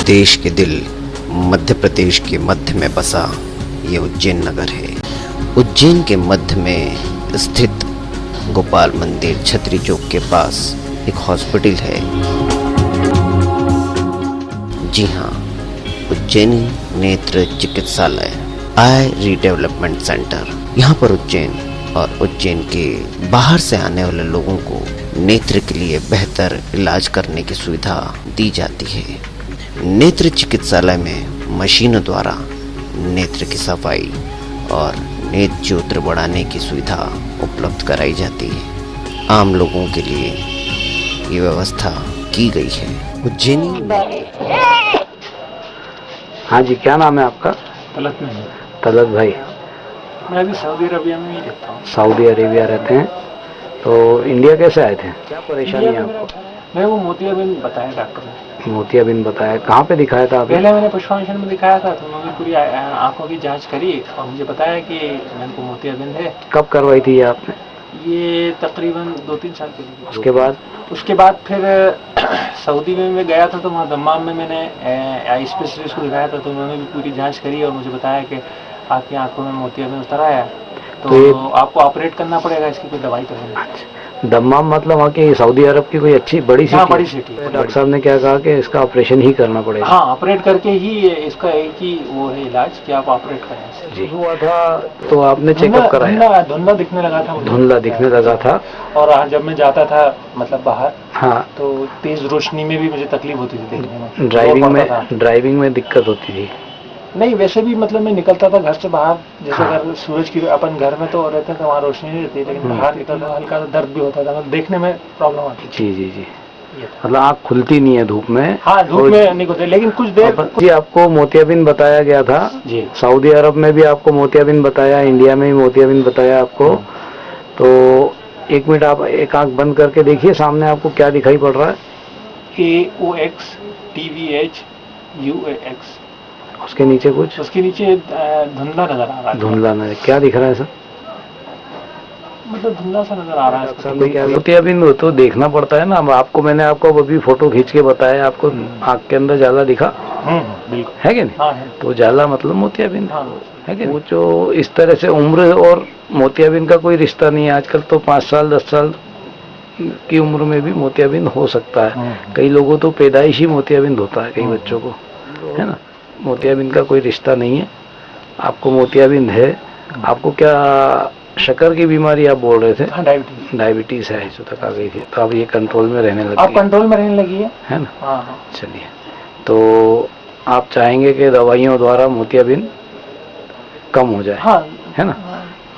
देश के दिल मध्य प्रदेश के मध्य में बसा ये उज्जैन नगर है। उज्जैन के मध्य में स्थित गोपाल मंदिर छतरी चौक के पास एक हॉस्पिटल है। जी हाँ, उज्जैनी नेत्र चिकित्सालय आई रीडेवलपमेंट सेंटर। यहाँ पर उज्जैन और उज्जैन के बाहर से आने वाले लोगों को नेत्र के लिए बेहतर इलाज करने की सुविधा दी जाती है। नेत्र चिकित्सालय में मशीनों द्वारा नेत्र की सफाई और नेत्र ज्योति बढ़ाने की सुविधा उपलब्ध कराई जाती है। आम लोगों के लिए ये व्यवस्था की गई है। उज्जैनी हाँ जी, क्या नाम है आपका? तलत भाई। मैं अभी सऊदी अरेबिया में ही रहता हूँ। सऊदी अरेबिया रहते हैं, तो इंडिया कैसे आए थे? क्या परेशानी है आपको? मैं वो मोतियाबिंद बताया डॉक्टर ने। मोतियाबिंद बताया, कहाँ पे दिखाया था आपने? पहले मैंने पुष्पांचल में दिखाया था, तो उन्होंने पूरी आंखों की जांच करी और मुझे बताया कि मेरे को मोतियाबिंद है। कब करवाई थी ये आपने? ये तकरीबन 2-3 साल पहले। उसके बाद फिर सऊदी में मैं गया था, तो वहाँ दम्माम में मैंने आई स्पेशलिस्ट को दिखाया था, तो उन्होंने भी पूरी जाँच करी और मुझे बताया कि आपकी आंखों में मोतियाबिंद उतर आया, तो आपको ऑपरेट करना पड़ेगा, इसकी कोई दवाई तो नहीं। दम्माम मतलब वहाँ की सऊदी अरब की कोई अच्छी बड़ी सिटी? डॉक्टर साहब ने क्या कहा कि इसका ऑपरेशन ही करना पड़ेगा? हाँ, ऑपरेट करके ही इसका एक ही वो है इलाज कि आप ऑपरेट करें। जी हुआ था तो आपने चेकअप कराया? धुंधला दिखने लगा था। धुंधला दिखने लगा था। और जब मैं जाता था मतलब बाहर, हाँ, तो तेज रोशनी में भी मुझे तकलीफ होती थी देखने में। ड्राइविंग में दिक्कत होती थी? नहीं, वैसे भी मतलब मैं निकलता था घर से बाहर, जैसे अगर सूरज की अपन घर में तो रहते थे, वहाँ रोशनी नहीं रहती, लेकिन बाहर निकलता हल्का सा दर्द भी होता था, मतलब देखने में प्रॉब्लम आती थी। जी, मतलब आँख खुलती नहीं है धूप में? हाँ, धूप में नहीं खुलती, लेकिन कुछ देर। जी, आपको मोतियाबिंद बताया गया था जी। सऊदी अरब में भी आपको मोतियाबिंद बताया, इंडिया में भी मोतियाबिंद बताया आपको। तो एक मिनट आप एक आंख बंद करके देखिए, सामने आपको क्या दिखाई पड़ रहा है? AOX TVH UAX। उसके नीचे कुछ? उसके नीचे धुंधला नजर आ रहा है। धुंधला नजर क्या दिख रहा है सर? मतलब धुंधला सा नजर आ रहा है। मोतियाबिंद हो तो देखना पड़ता है ना। मैंने आपको अभी फोटो खींच के बताया, आपको आँख के अंदर जाला दिखा बिल्कुल है कि नहीं? हाँ, है। तो जाला मतलब मोतियाबिंद है कि वो जो इस तरह से उम्र और मोतियाबिंद का कोई रिश्ता नहीं है। आजकल तो 5 साल 10 साल की उम्र में भी मोतियाबिंद हो सकता है। कई लोगों तो पैदाइशी मोतियाबिंद होता है, कई बच्चों को, है ना। मोतियाबिंद का कोई रिश्ता नहीं है। आपको मोतियाबिंद है। आपको क्या शक्कर की बीमारी आप बोल रहे थे? हाँ, डायबिटीज है, इस तक आ गई थी, तो अब ये कंट्रोल में रहने लगी? अब कंट्रोल में रहने लगी है ना? हाँ। चलिए, तो आप चाहेंगे कि दवाइयों द्वारा मोतियाबिंद कम हो जाए? हाँ, है ना?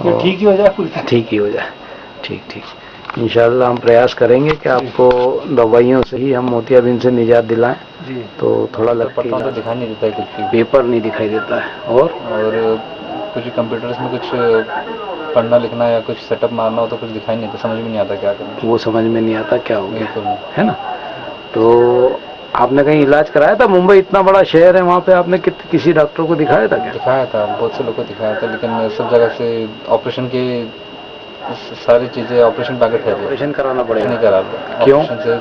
ठीक ही हो जाए। ठीक ही हो जाए। ठीक। इंशाल्लाह हम प्रयास करेंगे कि आपको दवाइयों से ही हम मोतियाबिंद से निजात दिलाएं। जी। तो थोड़ा लगता है तो दिखाई नहीं देता है, कुछ पेपर नहीं दिखाई देता है। और कुछ कंप्यूटर्स में कुछ पढ़ना लिखना या कुछ सेटअप मारना हो तो कुछ दिखाई नहीं देता, समझ में नहीं आता क्या करना। वो समझ में नहीं आता क्या हो गया, है ना। तो आपने कहीं इलाज कराया था? मुंबई इतना बड़ा शहर है, वहाँ पे आपने किसी डॉक्टर को दिखाया था क्या? दिखाया था, बहुत से लोग को दिखाया था, लेकिन सब जगह से ऑपरेशन की सारी चीजें ऑपरेशन पैकेट है, ऑपरेशन कराना पड़ेगा। नहीं करा, क्यों? से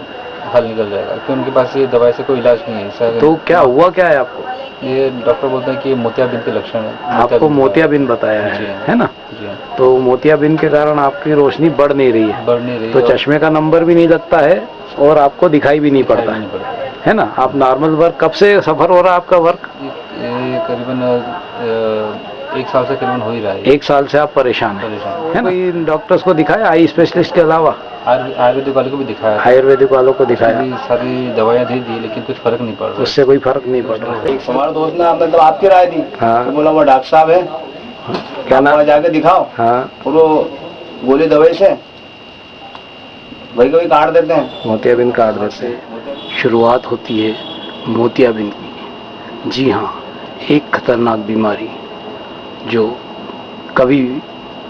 हल निकल जाएगा, क्योंकि उनके पास ये दवाई से कोई इलाज नहीं है। तो क्या हुआ क्या है आपको? ये डॉक्टर बोलते हैं कि मोतियाबिंद के लक्षण है। आपको मोतियाबिंद बताया है ना? जी। तो मोतियाबिंद के कारण आपकी रोशनी बढ़ नहीं रही है, तो चश्मे का नंबर भी नहीं लगता है और आपको दिखाई भी नहीं पड़ता है ना। आप नॉर्मल वर्क कब से सफर हो रहा है आपका वर्क? ये करीबन 1 साल से करीबन हो ही रहा है। 1 साल से आप परेशान है ना? कोई डॉक्टर्स को दिखाया आई स्पेशलिस्ट के अलावा? आयुर्वेदिक वालों को भी दिखाया। आयुर्वेदिक वालों को दिखाया, सारी दवाइयाँ दे दी, लेकिन कुछ फर्क नहीं पड़ रहा। उससे कोई फर्क नहीं पड़ रहा। हमारे दोस्त ने मतलब आपकी राय दी। हाँ। तो बोला वो डॉक्टर साहब है, क्या नाम? जाके दिखाओ। हाँ। और वो गोली दवाई से वही कभी काट देते हैं, मोतियाबिंद काट देते हैं। शुरुआत होती है मोतियाबिंद की। जी हाँ, एक खतरनाक बीमारी जो कभी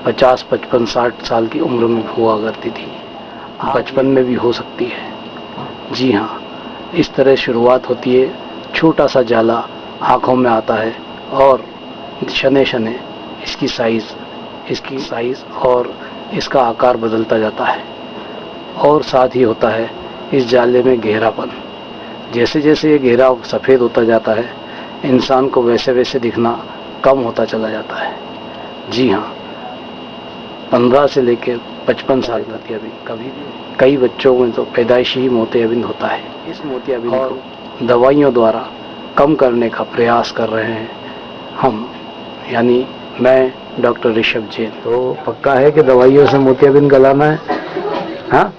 50, 55, 60 साल की उम्र में हुआ करती थी, बचपन में भी हो सकती है। जी हाँ, इस तरह शुरुआत होती है। छोटा सा जाला आँखों में आता है और शने शने इसकी साइज और इसका आकार बदलता जाता है। और साथ ही होता है इस जाले में गहरापन। जैसे जैसे ये घेराव सफ़ेद होता जाता है, इंसान को वैसे वैसे दिखना कम होता चला जाता है। जी हाँ, 15 से लेकर 55 साल तक अभी कभी कई बच्चों में तो पैदाइशी ही मोतियाबिंद होता है। इस मोतियाबिंद को दवाइयों द्वारा कम करने का प्रयास कर रहे हैं हम, यानी मैं डॉक्टर ऋषभ जैन। तो पक्का है कि दवाइयों से मोतियाबिंद गलाना है? हाँ,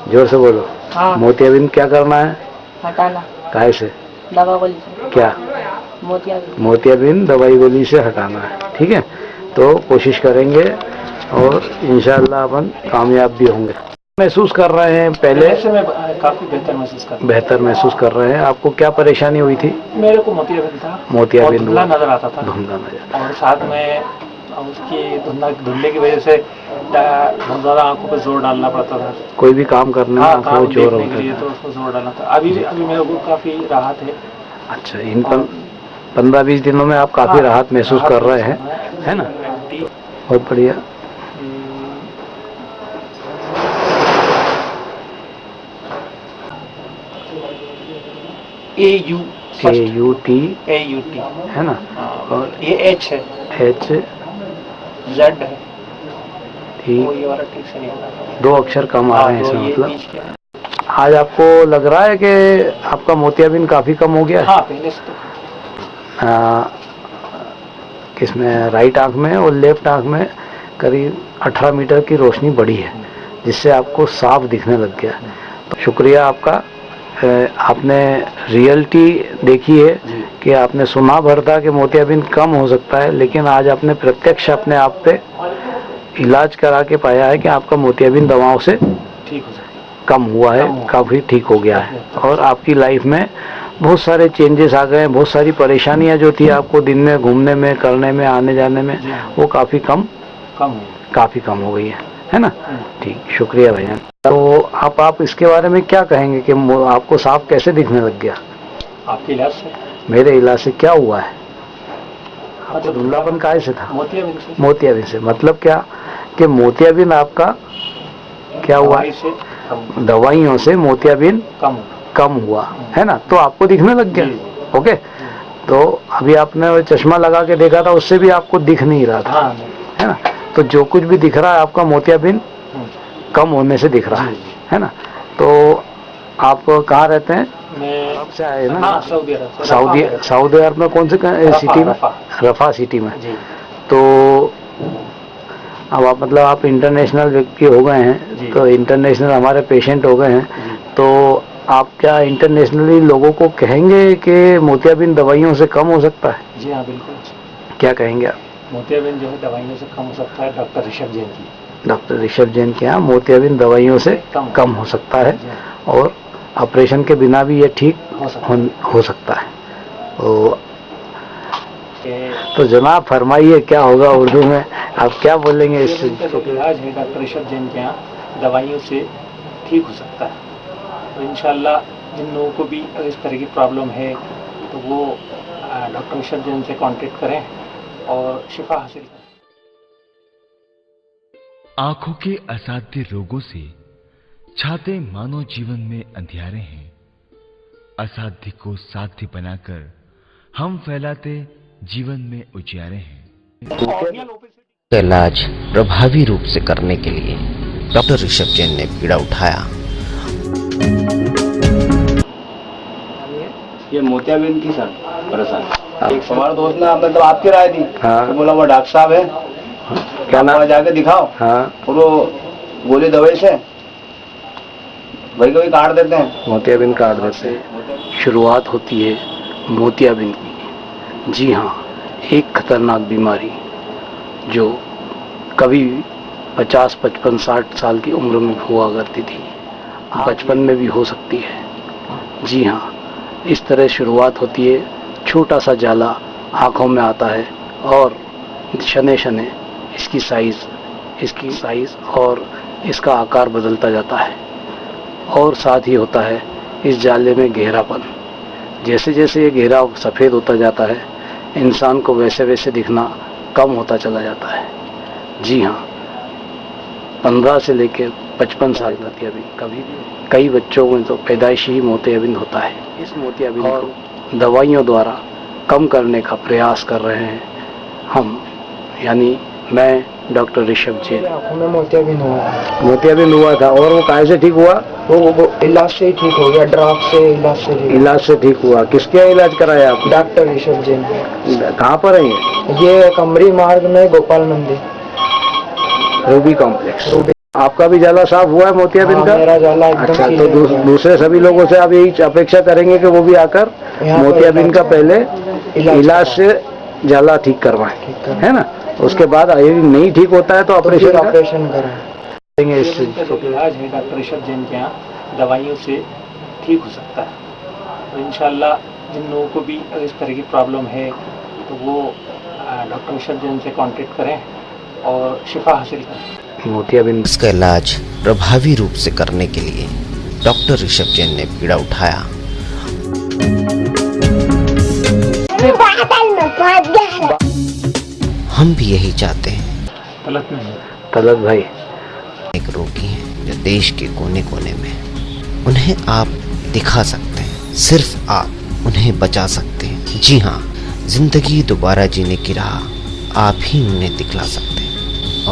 जोर से बोलो। हाँ। मोतियाबिंद क्या करना है? हटाना। काहे से? दवा गोली से। क्या? मोतियाबिंद दवाई गोली से हटाना है। ठीक है, तो कोशिश करेंगे और इंशाअल्लाह अपन कामयाब भी होंगे। महसूस कर रहे हैं पहले से मैं काफी बेहतर महसूस कर रहे हैं। आपको क्या परेशानी हुई थी? मेरे को मोतियाबिंद था, मोतियाबिंद और धुंधला नजर आता था, धुंधला नजर, और साथ में उसकी धुंधले की वजह से बहुत ज्यादा आंखों पर जोर डालना पड़ता था। कोई भी काम करने में आंखों में जोर होता है तो उसको जोर डालना था। अभी मेरे को काफी राहत है। अच्छा, इन 15-20 दिनों में आप काफी राहत महसूस कर रहे हैं, है ना? बहुत बढ़िया। AUT है ना, और ये H है, Z है, ठीक, ये वाला ठीक से नहीं होगा, 2 अक्षर कम आ रहे हैं इसमें। मतलब आज आपको लग रहा है कि आपका मोतियाबिंद काफी कम हो गया है? हाँ, पहले से तो किसमें? राइट आंख में और लेफ्ट आंख में करीब 18 मीटर की रोशनी बढ़ी है, जिससे आपको साफ दिखने लग गया। तो शुक्रिया आपका। आपने रियलिटी देखी है कि आपने सुना भर था कि मोतियाबिंद कम हो सकता है, लेकिन आज आपने प्रत्यक्ष अपने आप पे इलाज करा के पाया है कि आपका मोतियाबिंद दवाओं से ठीक हो सकता है, कम हुआ है, काफ़ी ठीक हो गया है, और आपकी लाइफ में बहुत सारे चेंजेस आ गए हैं। बहुत सारी परेशानियां जो थी आपको दिन में घूमने में, करने में, आने जाने में, वो काफ़ी कम हो गई है ना? ठीक, शुक्रिया भैया। तो आप इसके बारे में क्या कहेंगे कि आपको साफ कैसे दिखने लग गया? आपके इलाज से? मेरे इलाज से क्या हुआ है? आपको धुंधलापन काहे से था? मोतियाबिंद से। मतलब क्या कि मोतियाबिंद आपका क्या हुआ? दवाइयों से मोतियाबिंद कम हुआ है ना, तो आपको दिखने लग गया। ओके, तो अभी आपने चश्मा लगा के देखा था, उससे भी आपको दिख नहीं रहा था, है ना? तो जो कुछ भी दिख रहा है आपका मोतियाबिंद कम होने से दिख रहा है ना? तो आप कहाँ रहते हैं? मैं अब से आए ना? हाँ, सऊदी अरब में कौन से सिटी में? रफा सिटी में। तो अब आप इंटरनेशनल व्यक्ति हो गए हैं, तो इंटरनेशनल हमारे पेशेंट हो गए हैं, तो आप क्या इंटरनेशनली लोगों को कहेंगे कि मोतियाबिंद दवाइयों से कम हो सकता है? जी हाँ, बिल्कुल। क्या कहेंगे आप? मोतियाबिंद जो है दवाइयों से कम हो सकता है, डॉक्टर ऋषभ जैन की यहाँ मोतियाबिंद दवाइयों से कम हो सकता है, और ऑपरेशन के बिना भी ये ठीक हो सकता है। तो जनाब फरमाइए, क्या होगा उर्दू में, आप क्या बोलेंगे इस इलाज है? डॉक्टर ऋषभ जैन के यहाँ दवाइयों से ठीक हो सकता है। तो इंशाल्लाह जिन लोगों को भी इस तरह की प्रॉब्लम है, तो वो डॉक्टर ऋषभ जैन से कांटेक्ट करें और शिफा हासिल करें। आंखों के असाध्य रोगों से छाते मानव जीवन में अंधियारे हैं। असाध्य को साध्य बनाकर हम फैलाते जीवन में उजियारे हैं। इलाज प्रभावी रूप से करने के लिए डॉक्टर ऋषभ जैन ने बीड़ा उठाया। ये मोतियाबिंद की सर परेशानी, एक हमारे दोस्त ने मतलब आपकी राय दी। हाँ। तो बोला वो डॉक्टर साहब है, क्या नाम, जाके दिखाओ। हाँ। और वो गोली दवाई से वही कभी काट देते हैं, मोतियाबिंद काट देते हैं। शुरुआत होती है मोतियाबिंद की। जी हाँ, एक खतरनाक बीमारी जो कभी 50, 55, 60 साल की उम्र में हुआ करती थी, बचपन में भी हो सकती है। जी हाँ, इस तरह शुरुआत होती है। छोटा सा जाला आँखों में आता है, और शने शने इसकी साइज़ और इसका आकार बदलता जाता है, और साथ ही होता है इस जाले में गहरापन। जैसे जैसे ये घेरा सफ़ेद होता जाता है, इंसान को वैसे वैसे दिखना कम होता चला जाता है। जी हाँ, 15 से लेकर 55 साल मोतियाबिंद कभी कई बच्चों में तो पैदाइशी ही मोतियाबिंद होता है। इस मोतियाबिंद को दवाइयों द्वारा कम करने का प्रयास कर रहे हैं हम, यानी मैं डॉक्टर ऋषभ जैन। आँखों में मोतियाबिंद हुआ था और वो काहे से ठीक हुआ? वो इलाज से ही ठीक हो गया, ड्राप से इलाज से ठीक हुआ। किसके इलाज कराया आप? डॉक्टर ऋषभ जैन। कहाँ पर है ये कमरी मार्ग में गोपाल मंदिर, रूबी कॉम्प्लेक्स। आपका भी जाला साफ हुआ है मोतियाबिंद का? मेरा जाला एकदम। अच्छा, तो दूसरे सभी लोगों से आप यही अपेक्षा करेंगे कि वो भी आकर मोतियाबिंद का पहले इलाज से जाला ठीक करवाएं, है ना? उसके बाद यदि नहीं ठीक होता है तो ऑपरेशन करेंगे। इससे इलाज है डॉक्टर ऋषभ जैन के यहाँ, दवाइयों से ठीक हो सकता है। तो इंशाल्लाह जिन लोगों को भी इस तरह की प्रॉब्लम है तो वो डॉक्टर ऋषभ जैन से कांटेक्ट करें और शिफा हासिल करें। मोतियाबिंद इसका इलाज प्रभावी रूप से करने के लिए डॉक्टर ऋषभ जैन ने बीड़ा उठाया। हम भी यही चाहते हैं। तलत भाई एक रोगी हैं जो देश के कोने कोने में, उन्हें आप दिखा सकते हैं, सिर्फ आप उन्हें बचा सकते हैं। जी हाँ, जिंदगी दोबारा जीने की राह आप ही उन्हें दिखला सकते हैं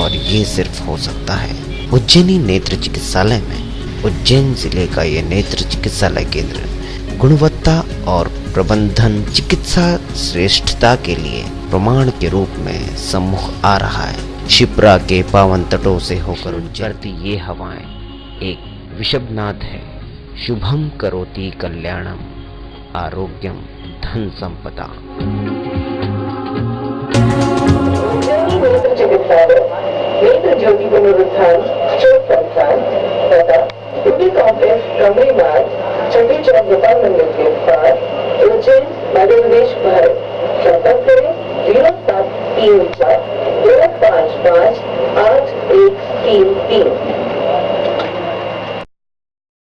और ये सिर्फ हो सकता है उज्जैनी नेत्र चिकित्सालय में। उज्जैन जिले का ये नेत्र चिकित्सालय केंद्र गुणवत्ता और प्रबंधन चिकित्सा श्रेष्ठता के लिए प्रमाण के रूप में सम्मुख आ रहा है। शिप्रा के पावन तटों से होकर उज्जरती ये हवाएं एक विषभनाद है। शुभम करोति कल्याणम आरोग्यम धन संपदा। नेत्र चिकित्सालय, नेत्र ज्योति पुनरुत्थान स्ट्रोक संस्थान तथा रूबी कॉम्प्लेक्स कमरी मार्ग चंडी चौक गोपाल मंदिर के पास, उज्जैन, मध्य प्रदेश, भारत। संपर्क करें 0734 255 8133।